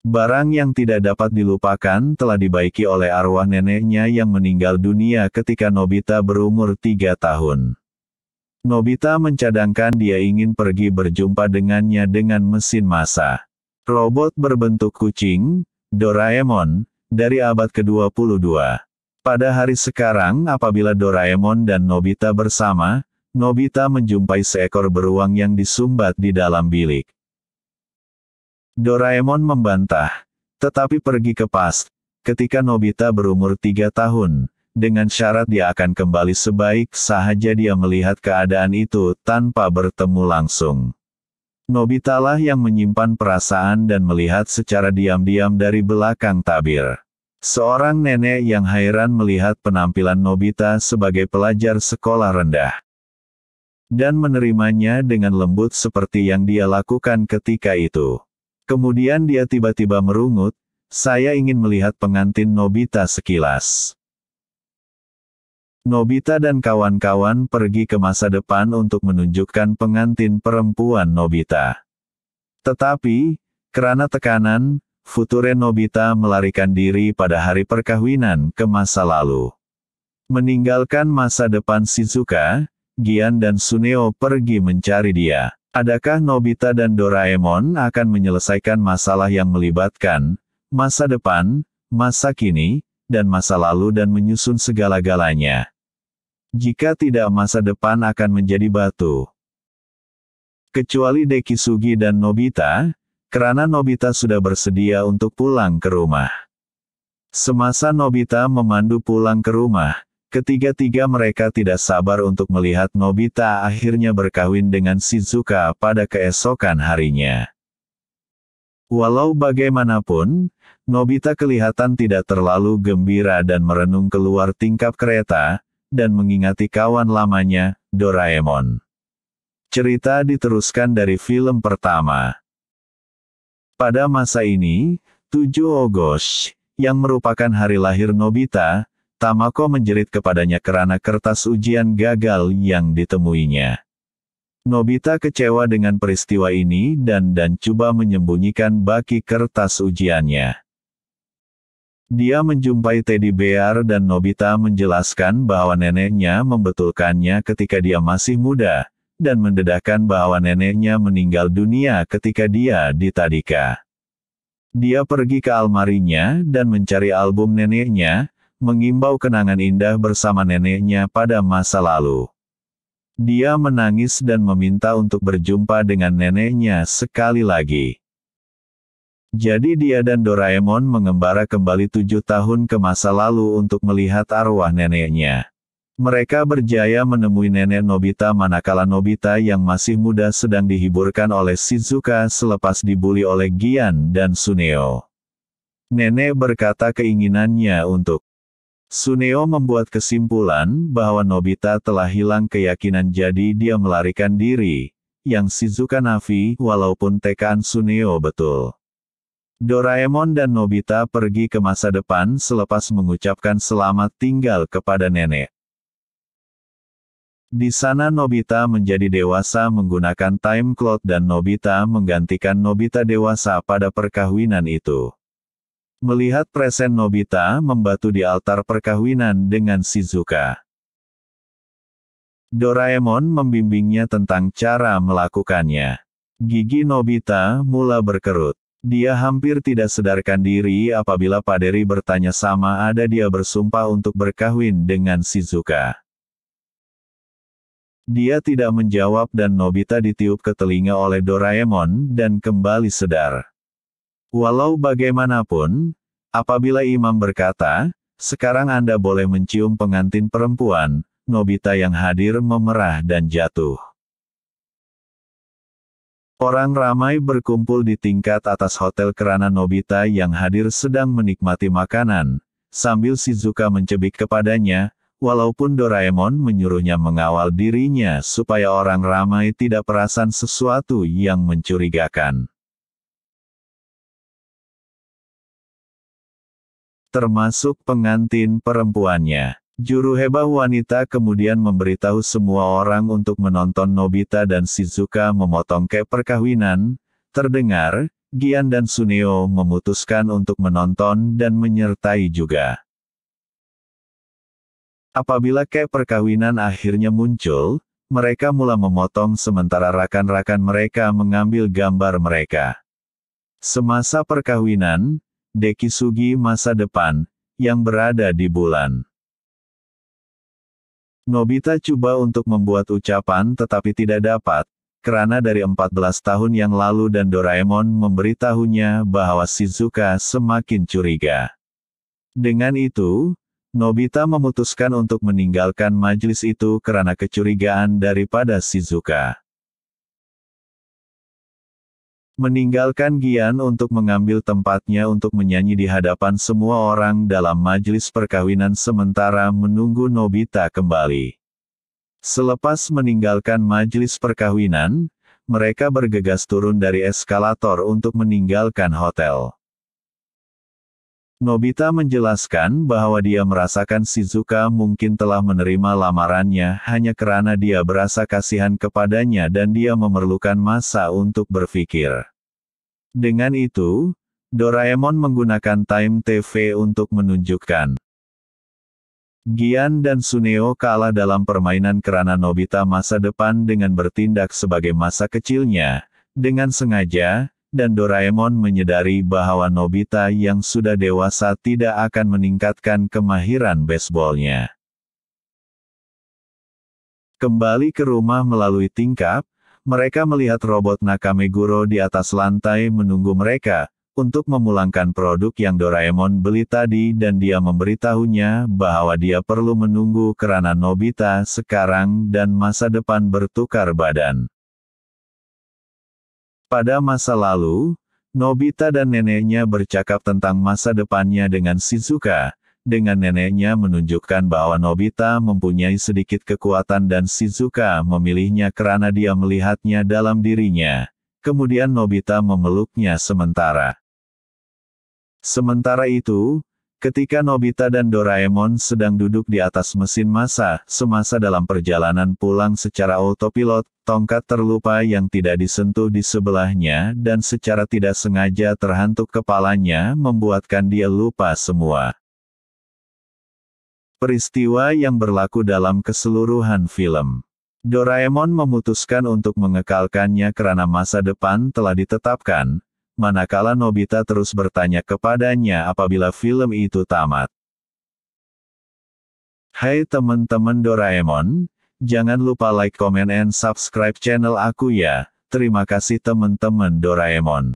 Barang yang tidak dapat dilupakan telah dibaiki oleh arwah neneknya yang meninggal dunia ketika Nobita berumur 3 tahun. Nobita mencadangkan dia ingin pergi berjumpa dengannya dengan mesin massa. Robot berbentuk kucing, Doraemon, dari abad ke-22. Pada hari sekarang apabila Doraemon dan Nobita bersama, Nobita menjumpai seekor beruang yang disumbat di dalam bilik. Doraemon membantah, tetapi pergi ke past, ketika Nobita berumur 3 tahun, dengan syarat dia akan kembali sebaik sahaja dia melihat keadaan itu tanpa bertemu langsung. Nobita lah yang menyimpan perasaan dan melihat secara diam-diam dari belakang tabir. Seorang nenek yang heran melihat penampilan Nobita sebagai pelajar sekolah rendah. Dan menerimanya dengan lembut seperti yang dia lakukan ketika itu. Kemudian dia tiba-tiba merungut, "Saya ingin melihat pengantin Nobita sekilas." Nobita dan kawan-kawan pergi ke masa depan untuk menunjukkan pengantin perempuan Nobita. Tetapi, karena tekanan, Future Nobita melarikan diri pada hari perkawinan ke masa lalu. Meninggalkan masa depan Shizuka, Gian dan Suneo pergi mencari dia. Adakah Nobita dan Doraemon akan menyelesaikan masalah yang melibatkan masa depan, masa kini, dan masa lalu dan menyusun segala-galanya? Jika tidak, masa depan akan menjadi batu. Kecuali Dekisugi dan Nobita, karena Nobita sudah bersedia untuk pulang ke rumah. Semasa Nobita memandu pulang ke rumah, ketiga-tiga mereka tidak sabar untuk melihat Nobita akhirnya berkawin dengan Shizuka pada keesokan harinya. Walau bagaimanapun, Nobita kelihatan tidak terlalu gembira dan merenung keluar tingkap kereta, dan mengingati kawan lamanya, Doraemon. Cerita diteruskan dari film pertama. Pada masa ini, 7 Agustus, yang merupakan hari lahir Nobita, Tamako menjerit kepadanya karena kertas ujian gagal yang ditemuinya. Nobita kecewa dengan peristiwa ini dan coba menyembunyikan baki kertas ujiannya. Dia menjumpai teddy bear dan Nobita menjelaskan bahwa neneknya membetulkannya ketika dia masih muda, dan mendedahkan bahwa neneknya meninggal dunia ketika dia di Tadika. Dia pergi ke almarinya dan mencari album neneknya, mengimbau kenangan indah bersama neneknya pada masa lalu. Dia menangis dan meminta untuk berjumpa dengan neneknya sekali lagi. Jadi dia dan Doraemon mengembara kembali 7 tahun ke masa lalu untuk melihat arwah neneknya. Mereka berjaya menemui nenek Nobita manakala Nobita yang masih muda sedang dihiburkan oleh Shizuka selepas dibuli oleh Gian dan Suneo. Nenek berkata keinginannya untuk Suneo membuat kesimpulan bahwa Nobita telah hilang keyakinan jadi dia melarikan diri, yang Shizuka nafi walaupun tekaan Suneo betul. Doraemon dan Nobita pergi ke masa depan selepas mengucapkan selamat tinggal kepada nenek. Di sana Nobita menjadi dewasa menggunakan time cloth dan Nobita menggantikan Nobita dewasa pada perkawinan itu. Melihat presen Nobita membatu di altar perkawinan dengan Shizuka. Doraemon membimbingnya tentang cara melakukannya. Gigi Nobita mula berkerut. Dia hampir tidak sadarkan diri apabila Paderi bertanya sama ada dia bersumpah untuk berkahwin dengan Shizuka. Dia tidak menjawab dan Nobita ditiup ke telinga oleh Doraemon dan kembali sedar. Walau bagaimanapun, apabila imam berkata, "Sekarang Anda boleh mencium pengantin perempuan," Nobita yang hadir memerah dan jatuh. Orang ramai berkumpul di tingkat atas hotel karena Nobita yang hadir sedang menikmati makanan, sambil Shizuka mencebik kepadanya, walaupun Doraemon menyuruhnya mengawal dirinya supaya orang ramai tidak perasan sesuatu yang mencurigakan. Termasuk pengantin perempuannya. Juru hebah wanita kemudian memberitahu semua orang untuk menonton Nobita dan Shizuka memotong kek perkawinan. Terdengar, Gian dan Suneo memutuskan untuk menonton dan menyertai juga. Apabila perkawinan akhirnya muncul, mereka mulai memotong sementara rakan-rakan mereka mengambil gambar mereka. Semasa perkawinan, Dekisugi masa depan, yang berada di bulan. Nobita coba untuk membuat ucapan tetapi tidak dapat, karena dari 14 tahun yang lalu dan Doraemon memberitahunya bahwa Shizuka semakin curiga. Dengan itu, Nobita memutuskan untuk meninggalkan majelis itu karena kecurigaan daripada Shizuka. Meninggalkan Gian untuk mengambil tempatnya untuk menyanyi di hadapan semua orang dalam majelis perkawinan sementara menunggu Nobita kembali. Selepas meninggalkan majelis perkawinan, mereka bergegas turun dari eskalator untuk meninggalkan hotel. Nobita menjelaskan bahwa dia merasakan Shizuka mungkin telah menerima lamarannya hanya karena dia berasa kasihan kepadanya dan dia memerlukan masa untuk berpikir. Dengan itu, Doraemon menggunakan Time TV untuk menunjukkan Gian dan Suneo kalah dalam permainan karena Nobita masa depan dengan bertindak sebagai masa kecilnya, dengan sengaja, dan Doraemon menyadari bahwa Nobita yang sudah dewasa tidak akan meningkatkan kemahiran baseballnya. Kembali ke rumah melalui tingkap, mereka melihat robot Nakameguro di atas lantai menunggu mereka, untuk memulangkan produk yang Doraemon beli tadi dan dia memberitahunya bahwa dia perlu menunggu karena Nobita sekarang dan masa depan bertukar badan. Pada masa lalu, Nobita dan neneknya bercakap tentang masa depannya dengan Shizuka, dengan neneknya menunjukkan bahwa Nobita mempunyai sedikit kekuatan dan Shizuka memilihnya karena dia melihatnya dalam dirinya. Kemudian Nobita memeluknya sementara. Sementara itu, ketika Nobita dan Doraemon sedang duduk di atas mesin masa, semasa dalam perjalanan pulang secara autopilot, tongkat terlupa yang tidak disentuh di sebelahnya dan secara tidak sengaja terhantuk kepalanya membuatkan dia lupa semua. Peristiwa yang berlaku dalam keseluruhan film. Doraemon memutuskan untuk mengekalkannya karena masa depan telah ditetapkan, manakala Nobita terus bertanya kepadanya apabila film itu tamat. Hai teman-teman Doraemon, jangan lupa like, comment, and subscribe channel aku ya. Terima kasih teman-teman Doraemon.